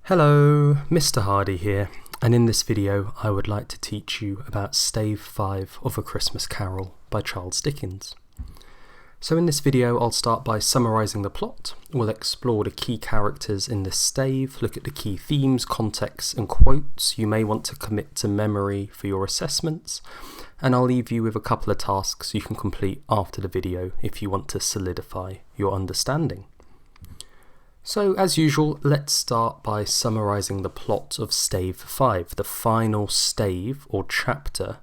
Hello, Mr. Hardy here, and in this video I would like to teach you about Stave 5 of A Christmas Carol by Charles Dickens. So in this video I'll start by summarising the plot. We'll explore the key characters in this stave, look at the key themes, contexts and quotes you may want to commit to memory for your assessments, and I'll leave you with a couple of tasks you can complete after the video if you want to solidify your understanding. So, as usual, let's start by summarising the plot of Stave 5, the final stave or chapter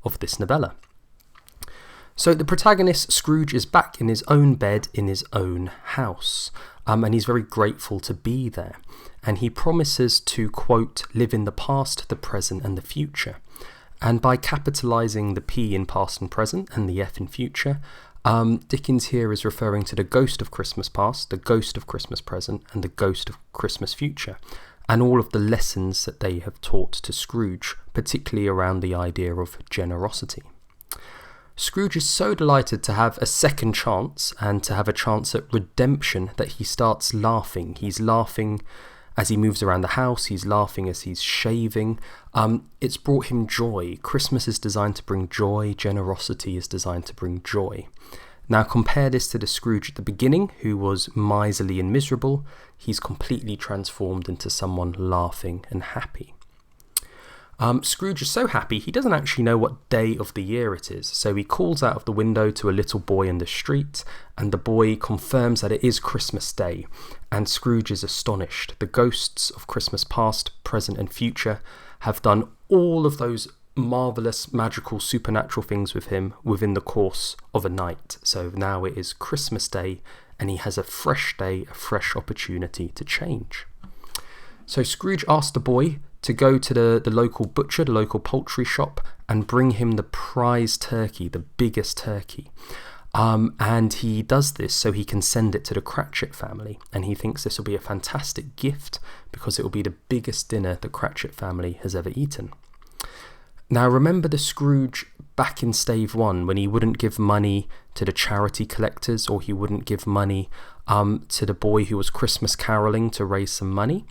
of this novella. So the protagonist, Scrooge, is back in his own bed in his own house, and he's very grateful to be there. And he promises to, quote, live in the past, the present and the future. And by capitalising the P in past and present and the F in future, Dickens here is referring to the ghost of Christmas past, the ghost of Christmas present, and the ghost of Christmas future, and all of the lessons that they have taught to Scrooge, particularly around the idea of generosity. Scrooge is so delighted to have a second chance and to have a chance at redemption that he starts laughing. He's laughing as he moves around the house, he's laughing as he's shaving. It's brought him joy. Christmas is designed to bring joy, generosity is designed to bring joy. Now compare this to the Scrooge at the beginning, who was miserly and miserable. He's completely transformed into someone laughing and happy. Scrooge is so happy he doesn't actually know what day of the year it is, so he calls out of the window to a little boy in the street, and the boy confirms that it is Christmas Day, and Scrooge is astonished. The ghosts of Christmas past, present and future have done all of those marvellous, magical, supernatural things with him within the course of a night. So now it is Christmas Day, and he has a fresh day, a fresh opportunity to change. So Scrooge asked the boy to go to the local butcher, the local poultry shop, and bring him the prize turkey, the biggest turkey. And he does this so he can send it to the Cratchit family, and he thinks this will be a fantastic gift because it will be the biggest dinner the Cratchit family has ever eaten. Now remember the Scrooge back in Stave 1 when he wouldn't give money to the charity collectors, or he wouldn't give money to the boy who was Christmas caroling to raise some money?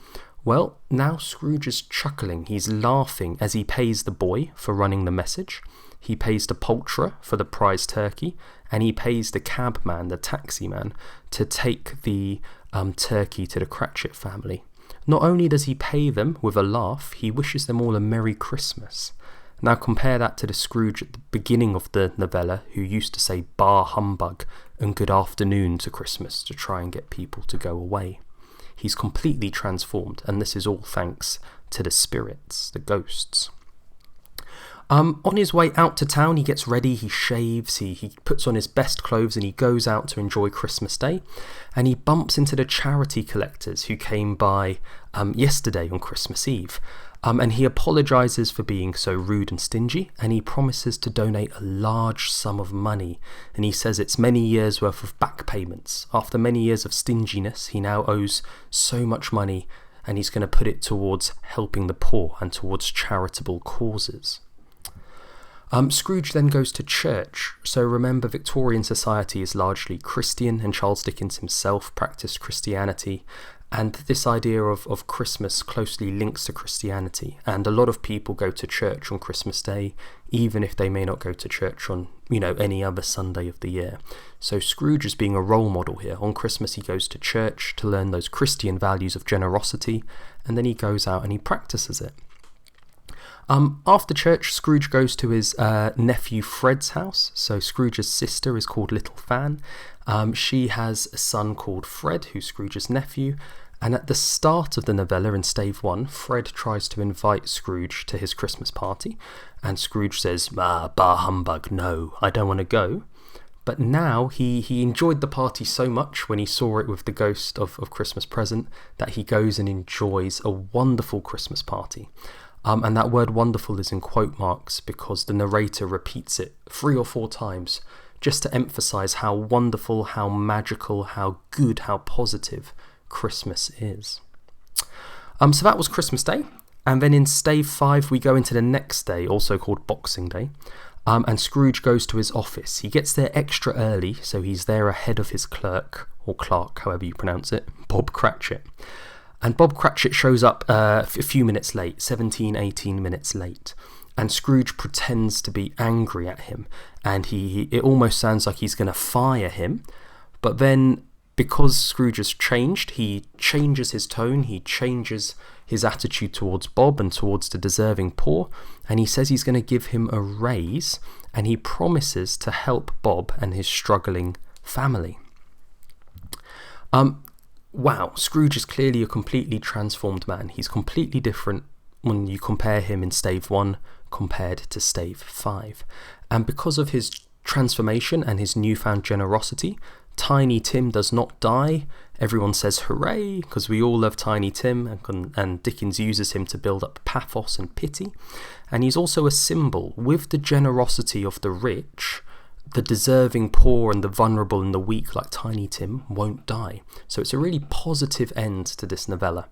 Well, now Scrooge is chuckling, he's laughing as he pays the boy for running the message, he pays the poulterer for the prize turkey, and he pays the cabman, the taxi man, to take the turkey to the Cratchit family. Not only does he pay them with a laugh, he wishes them all a Merry Christmas. Now compare that to the Scrooge at the beginning of the novella, who used to say "Bah humbug" and "Good afternoon" to Christmas to try and get people to go away. He's completely transformed, and this is all thanks to the spirits, the ghosts. On his way out to town, he gets ready, he shaves, he puts on his best clothes, and he goes out to enjoy Christmas Day. And he bumps into the charity collectors who came by yesterday on Christmas Eve. And he apologises for being so rude and stingy, and he promises to donate a large sum of money. And he says it's many years' worth of back payments. After many years of stinginess, he now owes so much money, and he's going to put it towards helping the poor and towards charitable causes. Scrooge then goes to church. So remember, Victorian society is largely Christian, and Charles Dickens himself practiced Christianity. And this idea of Christmas closely links to Christianity, and a lot of people go to church on Christmas Day, even if they may not go to church on, any other Sunday of the year. So Scrooge is being a role model here. On Christmas he goes to church to learn those Christian values of generosity, and then he goes out and he practices it. After church, Scrooge goes to his nephew Fred's house. So Scrooge's sister is called Little Fan. She has a son called Fred, who's Scrooge's nephew. And at the start of the novella in Stave 1, Fred tries to invite Scrooge to his Christmas party. And Scrooge says, bah humbug, no, I don't want to go. But now he enjoyed the party so much when he saw it with the ghost of Christmas present that he goes and enjoys a wonderful Christmas party. And that word wonderful is in quote marks because the narrator repeats it 3 or 4 times just to emphasise how wonderful, how magical, how good, how positive Christmas is. So that was Christmas Day, and then in Stave 5 we go into the next day, also called Boxing Day, and Scrooge goes to his office. He gets there extra early, so he's there ahead of his clerk, or Clark, however you pronounce it, Bob Cratchit. And Bob Cratchit shows up a few minutes late, 17, 18 minutes late. And Scrooge pretends to be angry at him, and it almost sounds like he's going to fire him. But then, because Scrooge has changed, he changes his tone, he changes his attitude towards Bob and towards the deserving poor, and he says he's going to give him a raise, and he promises to help Bob and his struggling family. Wow, Scrooge is clearly a completely transformed man. He's completely different when you compare him in Stave 1 compared to Stave 5. And because of his transformation and his newfound generosity, Tiny Tim does not die. Everyone says hooray, because we all love Tiny Tim, and Dickens uses him to build up pathos and pity. And he's also a symbol. With the generosity of the rich, the deserving poor and the vulnerable and the weak, like Tiny Tim, won't die. So it's a really positive end to this novella.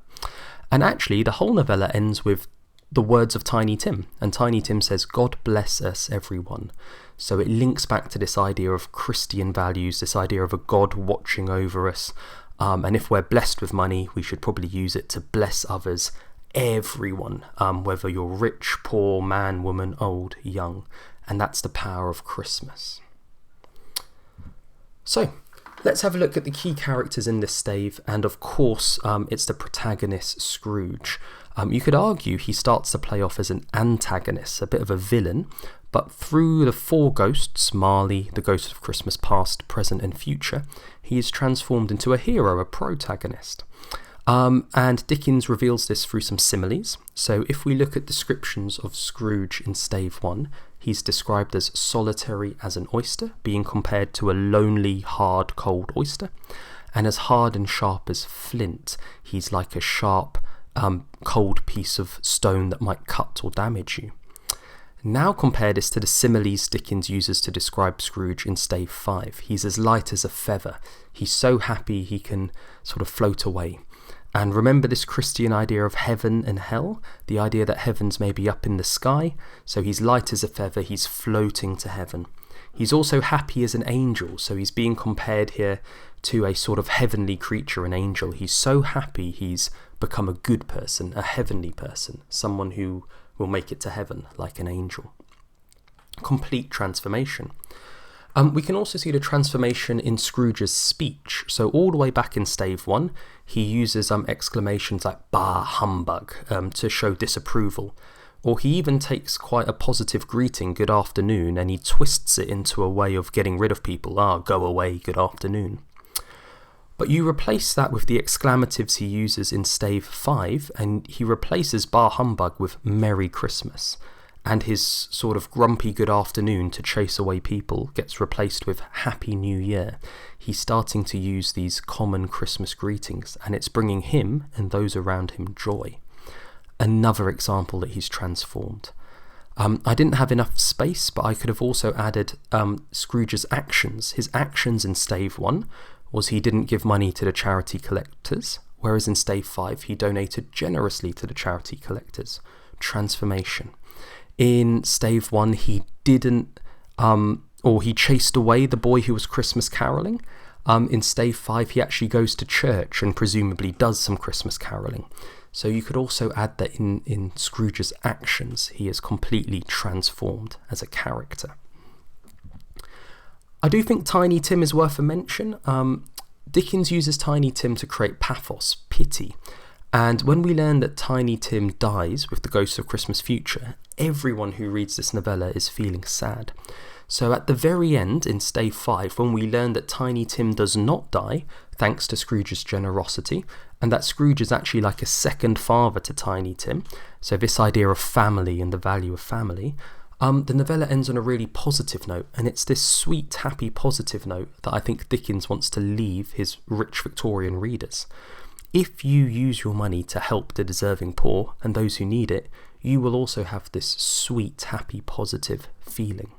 And actually, the whole novella ends with the words of Tiny Tim. And Tiny Tim says, "God bless us, everyone." So it links back to this idea of Christian values, this idea of a God watching over us. And if we're blessed with money, we should probably use it to bless others, everyone, whether you're rich, poor, man, woman, old, young. And that's the power of Christmas. So, let's have a look at the key characters in this stave, and of course, it's the protagonist, Scrooge. You could argue he starts to play off as an antagonist, a bit of a villain, but through the four ghosts, Marley, the ghost of Christmas past, present and future, he is transformed into a hero, a protagonist. And Dickens reveals this through some similes. So if we look at descriptions of Scrooge in Stave 1, he's described as solitary as an oyster, being compared to a lonely, hard, cold oyster. And as hard and sharp as flint, he's like a sharp, cold piece of stone that might cut or damage you. Now compare this to the similes Dickens uses to describe Scrooge in Stave 5. He's as light as a feather. He's so happy he can sort of float away. And remember this Christian idea of heaven and hell, the idea that heaven's maybe up in the sky, so he's light as a feather, he's floating to heaven. He's also happy as an angel, so he's being compared here to a sort of heavenly creature, an angel. He's so happy he's become a good person, a heavenly person, someone who will make it to heaven like an angel. Complete transformation. We can also see the transformation in Scrooge's speech. So all the way back in Stave 1, he uses exclamations like "bah, humbug" to show disapproval. Or he even takes quite a positive greeting, "good afternoon," and he twists it into a way of getting rid of people. Go away, good afternoon. But you replace that with the exclamatives he uses in Stave 5, and he replaces "bah, humbug" with "Merry Christmas." And his sort of grumpy good afternoon to chase away people gets replaced with "Happy New Year." He's starting to use these common Christmas greetings, and it's bringing him and those around him joy. Another example that he's transformed. I didn't have enough space, but I could have also added Scrooge's actions. His actions in Stave 1 was he didn't give money to the charity collectors, whereas in Stave 5 he donated generously to the charity collectors. Transformation. In Stave 1, he didn't, or he chased away the boy who was Christmas caroling. In Stave 5, he actually goes to church and presumably does some Christmas caroling. So you could also add that in Scrooge's actions, he is completely transformed as a character. I do think Tiny Tim is worth a mention. Dickens uses Tiny Tim to create pathos, pity. And when we learn that Tiny Tim dies with the ghost of Christmas future, everyone who reads this novella is feeling sad. So at the very end, in Stave 5, when we learn that Tiny Tim does not die, thanks to Scrooge's generosity, and that Scrooge is actually like a second father to Tiny Tim, so this idea of family and the value of family, the novella ends on a really positive note, and it's this sweet, happy, positive note that I think Dickens wants to leave his rich Victorian readers. If you use your money to help the deserving poor and those who need it, you will also have this sweet, happy, positive feeling.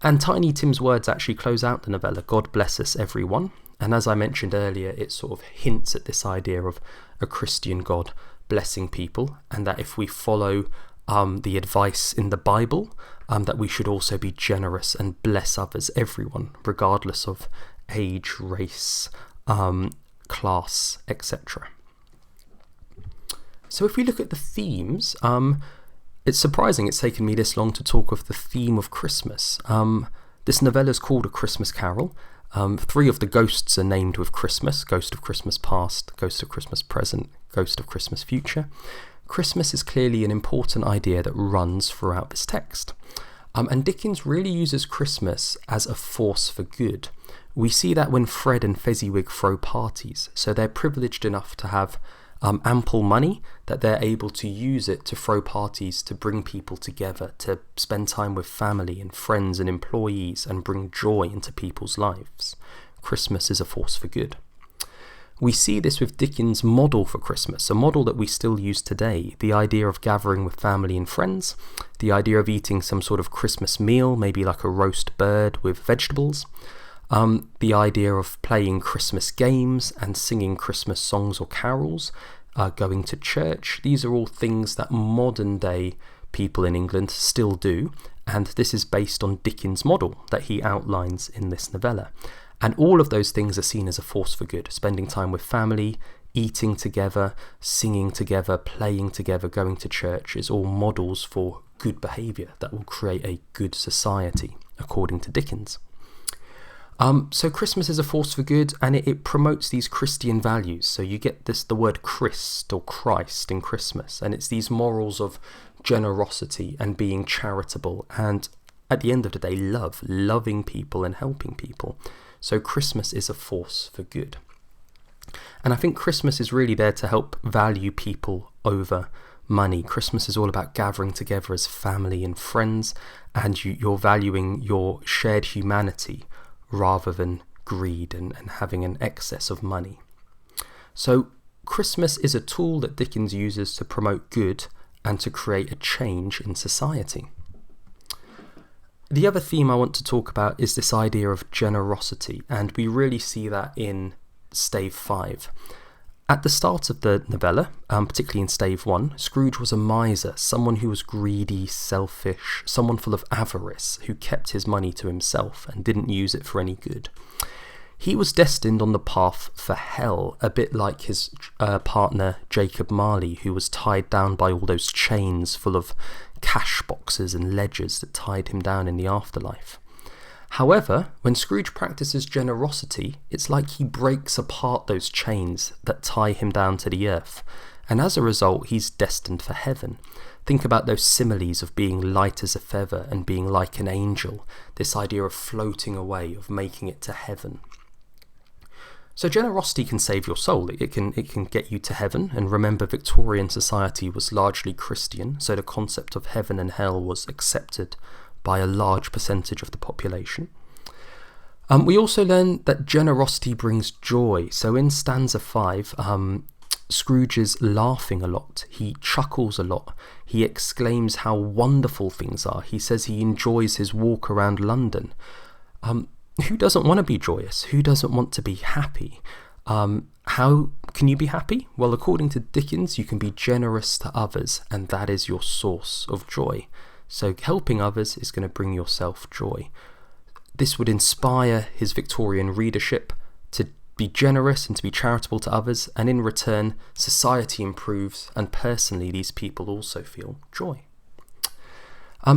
And Tiny Tim's words actually close out the novella, "God bless us, everyone." And as I mentioned earlier, it sort of hints at this idea of a Christian God blessing people, and that if we follow the advice in the Bible, that we should also be generous and bless others, everyone, regardless of age, race, class, etc. So if we look at the themes, it's surprising it's taken me this long to talk of the theme of Christmas. This novella is called A Christmas Carol. 3 of the ghosts are named with Christmas: Ghost of Christmas Past, Ghost of Christmas Present, Ghost of Christmas Future. Christmas is clearly an important idea that runs throughout this text. And Dickens really uses Christmas as a force for good. We see that when Fred and Fezziwig throw parties, so they're privileged enough to have ample money that they're able to use it to throw parties, to bring people together, to spend time with family and friends and employees and bring joy into people's lives. Christmas is a force for good. We see this with Dickens' model for Christmas, a model that we still use today, the idea of gathering with family and friends, the idea of eating some sort of Christmas meal, maybe like a roast bird with vegetables, the idea of playing Christmas games and singing Christmas songs or carols, going to church. These are all things that modern day people in England still do, and this is based on Dickens' model that he outlines in this novella. And all of those things are seen as a force for good: spending time with family, eating together, singing together, playing together, going to church is all models for good behaviour that will create a good society, according to Dickens. So Christmas is a force for good, and it promotes these Christian values. So you get the word Christ or Christ in Christmas, and it's these morals of generosity and being charitable, and at the end of the day, loving people and helping people. So Christmas is a force for good. And I think Christmas is really there to help value people over money. Christmas is all about gathering together as family and friends, and you're valuing your shared humanity rather than greed and having an excess of money. So Christmas is a tool that Dickens uses to promote good and to create a change in society. The other theme I want to talk about is this idea of generosity, and we really see that in Stave 5. At the start of the novella, particularly in Stave 1, Scrooge was a miser, someone who was greedy, selfish, someone full of avarice, who kept his money to himself and didn't use it for any good. He was destined on the path for hell, a bit like his partner Jacob Marley, who was tied down by all those chains full of cash boxes and ledgers that tied him down in the afterlife. However, when Scrooge practices generosity, it's like he breaks apart those chains that tie him down to the earth, and as a result, he's destined for heaven. Think about those similes of being light as a feather and being like an angel, this idea of floating away, of making it to heaven. So generosity can save your soul. It can get you to heaven, and remember, Victorian society was largely Christian, so the concept of heaven and hell was accepted by a large percentage of the population. We also learn that generosity brings joy. So in stanza 5, Scrooge is laughing a lot. He chuckles a lot. He exclaims how wonderful things are. He says he enjoys his walk around London. Who doesn't want to be joyous? Who doesn't want to be happy? How can you be happy? Well, according to Dickens, you can be generous to others, and that is your source of joy. So helping others is going to bring yourself joy. This would inspire his Victorian readership to be generous and to be charitable to others, and in return, society improves, and personally, these people also feel joy.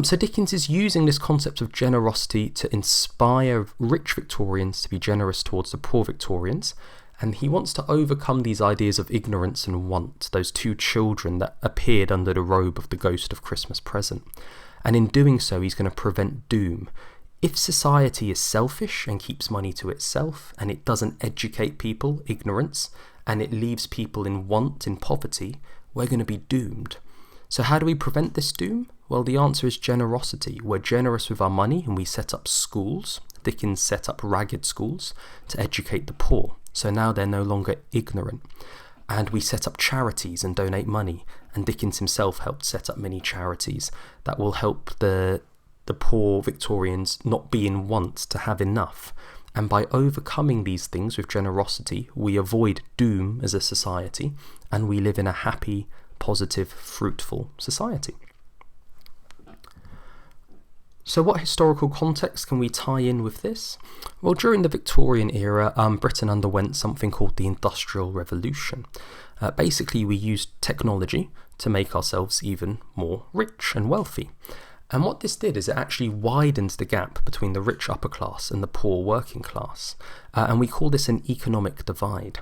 So Dickens is using this concept of generosity to inspire rich Victorians to be generous towards the poor Victorians, and he wants to overcome these ideas of ignorance and want, those 2 children that appeared under the robe of the Ghost of Christmas Present. And in doing so, he's going to prevent doom. If society is selfish and keeps money to itself, and it doesn't educate people, ignorance, and it leaves people in want, in poverty, we're going to be doomed. So how do we prevent this doom? Well, the answer is generosity. We're generous with our money, and we set up schools. Dickens set up ragged schools to educate the poor. So now they're no longer ignorant. And we set up charities and donate money. And Dickens himself helped set up many charities that will help the poor Victorians not be in want, to have enough. And by overcoming these things with generosity, we avoid doom as a society, and we live in a happy, positive, fruitful society. So what historical context can we tie in with this? Well, during the Victorian era, Britain underwent something called the Industrial Revolution. Basically, we used technology to make ourselves even more rich and wealthy. And what this did is it actually widened the gap between the rich upper class and the poor working class. And we call this an economic divide.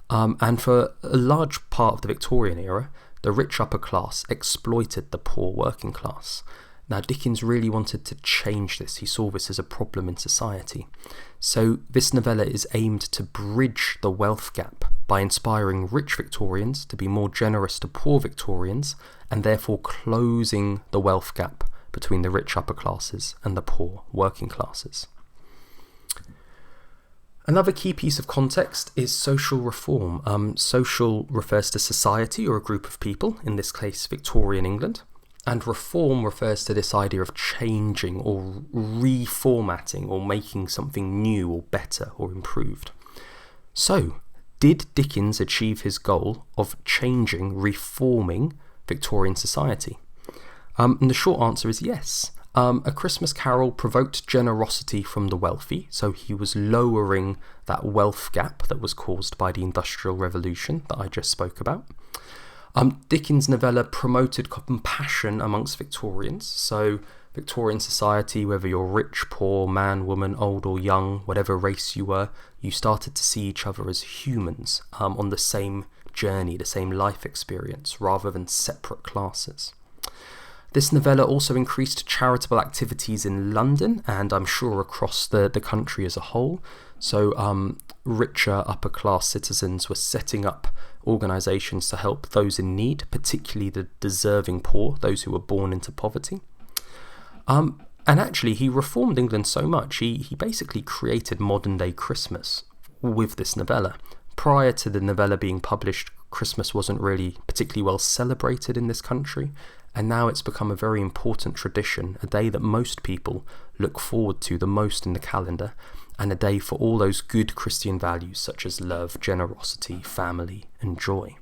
And for a large part of the Victorian era, the rich upper class exploited the poor working class. Now, Dickens really wanted to change this. He saw this as a problem in society. So this novella is aimed to bridge the wealth gap by inspiring rich Victorians to be more generous to poor Victorians, and therefore closing the wealth gap between the rich upper classes and the poor working classes. Another key piece of context is social reform. Social refers to society or a group of people, in this case Victorian England. And reform refers to this idea of changing or reformatting or making something new or better or improved. So, did Dickens achieve his goal of changing, reforming Victorian society? And the short answer is yes. A Christmas Carol provoked generosity from the wealthy, so he was lowering that wealth gap that was caused by the Industrial Revolution that I just spoke about. Dickens' novella promoted compassion amongst Victorians, so Victorian society, whether you're rich, poor, man, woman, old or young, whatever race you were, you started to see each other as humans on the same journey, the same life experience, rather than separate classes. This novella also increased charitable activities in London and I'm sure across the country as a whole. So richer upper class citizens were setting up organisations to help those in need, particularly the deserving poor, those who were born into poverty. And actually he reformed England so much, he basically created modern day Christmas with this novella. Prior to the novella being published, Christmas wasn't really particularly well celebrated in this country, and now it's become a very important tradition, a day that most people look forward to the most in the calendar, and a day for all those good Christian values such as love, generosity, family and joy.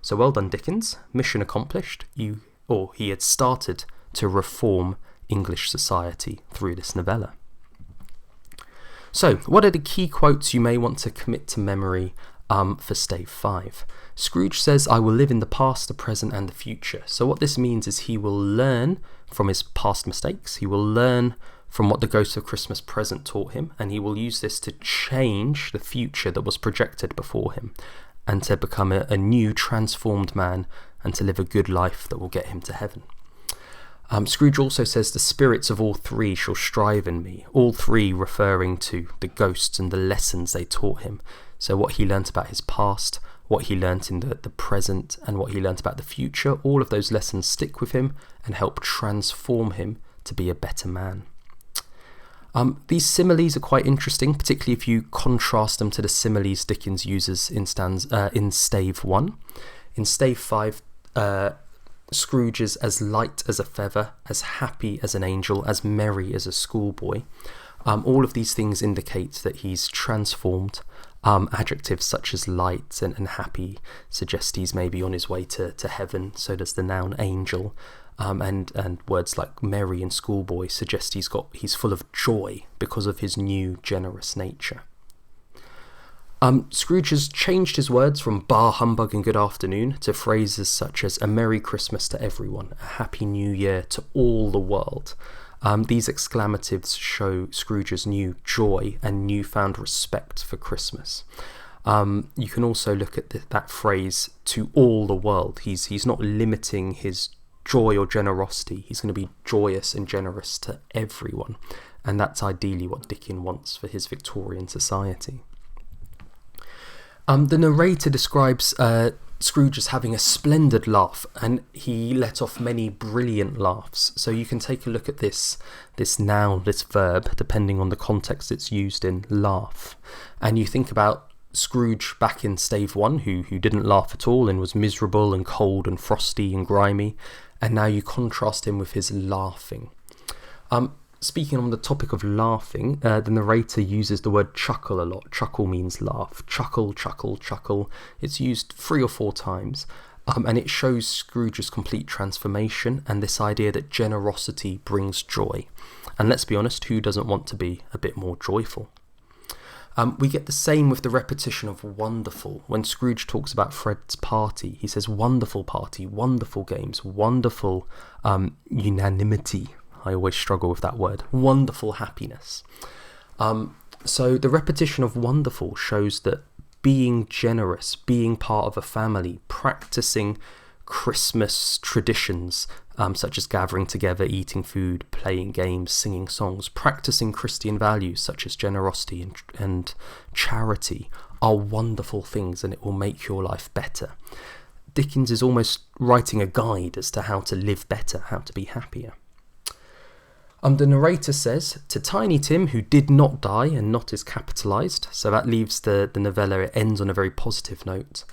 So well done Dickens, mission accomplished. He had started to reform English society through this novella. So what are the key quotes you may want to commit to memory for Stave 5? Scrooge says, "I will live in the past, the present and the future." So what this means is he will learn from his past mistakes, he will learn from what the Ghost of Christmas Present taught him, and he will use this to change the future that was projected before him, and to become a new transformed man, and to live a good life that will get him to heaven. Scrooge also says, "The spirits of all three shall strive in me," all three referring to the ghosts and the lessons they taught him. So what he learnt about his past, what he learnt in the present, and what he learnt about the future, all of those lessons stick with him and help transform him to be a better man. These similes are quite interesting, particularly if you contrast them to the similes Dickens uses in Stave 1. In Stave 5, Scrooge is as light as a feather, as happy as an angel, as merry as a schoolboy. All of these things indicate that he's transformed. Adjectives such as light and happy suggest he's maybe on his way to heaven, so does the noun angel. And words like merry and schoolboy suggest he's full of joy because of his new generous nature. Scrooge has changed his words from bar humbug and good afternoon to phrases such as a Merry Christmas to everyone, a Happy New Year to all the world. These exclamatives show Scrooge's new joy and newfound respect for Christmas. You can also look at that phrase, to all the world. He's not limiting his joy or generosity. He's going to be joyous and generous to everyone. And that's ideally what Dickens wants for his Victorian society. The narrator describes Scrooge as having a splendid laugh, and he let off many brilliant laughs. So you can take a look at this noun, this verb, depending on the context it's used in, laugh. And you think about Scrooge back in Stave 1, who didn't laugh at all and was miserable and cold and frosty and grimy, and now you contrast him with his laughing. Speaking on the topic of laughing, the narrator uses the word chuckle a lot. Chuckle means laugh. Chuckle, chuckle, chuckle. It's used 3 or 4 times. And it shows Scrooge's complete transformation and this idea that generosity brings joy. And let's be honest, who doesn't want to be a bit more joyful? We get the same with the repetition of wonderful. When Scrooge talks about Fred's party, he says wonderful party, wonderful games, wonderful unanimity. I always struggle with that word. Wonderful happiness. So the repetition of wonderful shows that being generous, being part of a family, practicing Christmas traditions, such as gathering together, eating food, playing games, singing songs, practicing Christian values such as generosity and charity are wonderful things, and it will make your life better. Dickens is almost writing a guide as to how to live better, how to be happier. The narrator says, to Tiny Tim, who did not die, and not is capitalised, so that leaves the novella, it ends on a very positive note.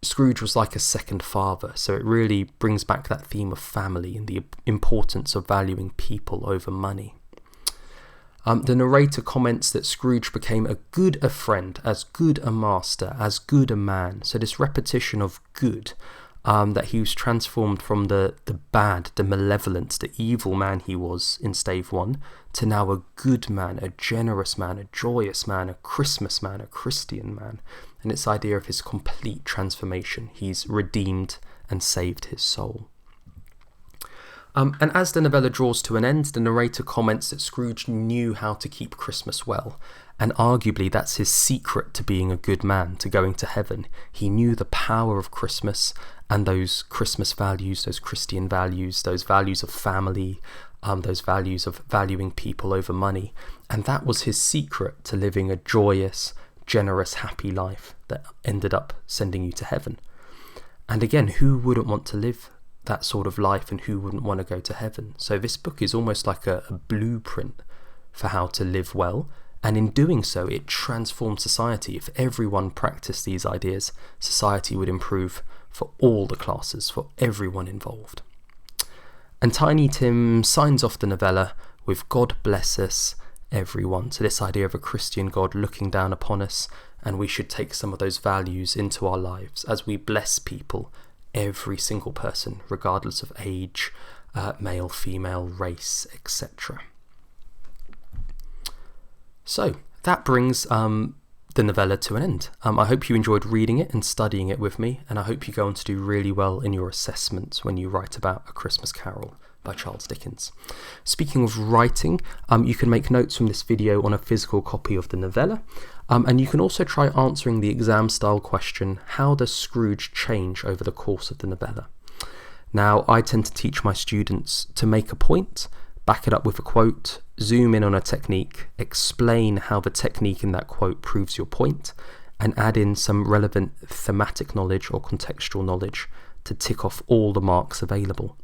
Scrooge was like a second father, so it really brings back that theme of family and the importance of valuing people over money. The narrator comments that Scrooge became as good a friend, as good a master, as good a man. So this repetition of good, that he was transformed from the bad, the malevolent, the evil man he was in Stave 1, to now a good man, a generous man, a joyous man, a Christmas man, a Christian man. And it's the idea of his complete transformation. He's redeemed and saved his soul. And as the novella draws to an end, the narrator comments that Scrooge knew how to keep Christmas well, and arguably that's his secret to being a good man, to going to heaven. He knew the power of Christmas and those Christmas values, those Christian values, those values of family, those values of valuing people over money, and that was his secret to living a joyous, generous, happy life that ended up sending you to heaven. And again, who wouldn't want to live that sort of life, and who wouldn't want to go to heaven? So this book is almost like a blueprint for how to live well, and in doing so it transforms society. If everyone practiced these ideas, society would improve for all the classes, for everyone involved. And Tiny Tim signs off the novella with God bless us everyone. So this idea of a Christian God looking down upon us, and we should take some of those values into our lives as we bless people, every single person, regardless of age, male, female, race, etc. So that brings the novella to an end. I hope you enjoyed reading it and studying it with me, and I hope you go on to do really well in your assessments when you write about A Christmas Carol by Charles Dickens. Speaking of writing, you can make notes from this video on a physical copy of the novella, and you can also try answering the exam style question, how does Scrooge change over the course of the novella? Now, I tend to teach my students to make a point, back it up with a quote, zoom in on a technique, explain how the technique in that quote proves your point, and add in some relevant thematic knowledge or contextual knowledge to tick off all the marks available.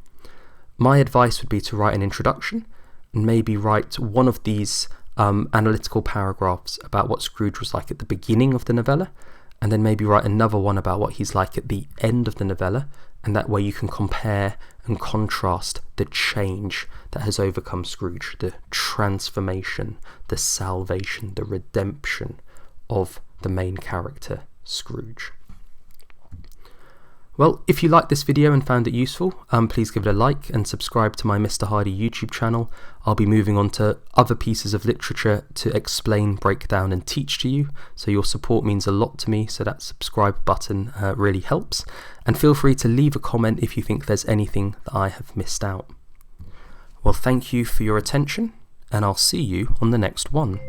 My advice would be to write an introduction, and maybe write one of these analytical paragraphs about what Scrooge was like at the beginning of the novella, and then maybe write another one about what he's like at the end of the novella, and that way you can compare and contrast the change that has overcome Scrooge, the transformation, the salvation, the redemption of the main character, Scrooge. Well, if you liked this video and found it useful, please give it a like and subscribe to my Mr. Hardy YouTube channel. I'll be moving on to other pieces of literature to explain, break down and teach to you, so your support means a lot to me, so that subscribe button really helps. And feel free to leave a comment if you think there's anything that I have missed out. Well, thank you for your attention, and I'll see you on the next one.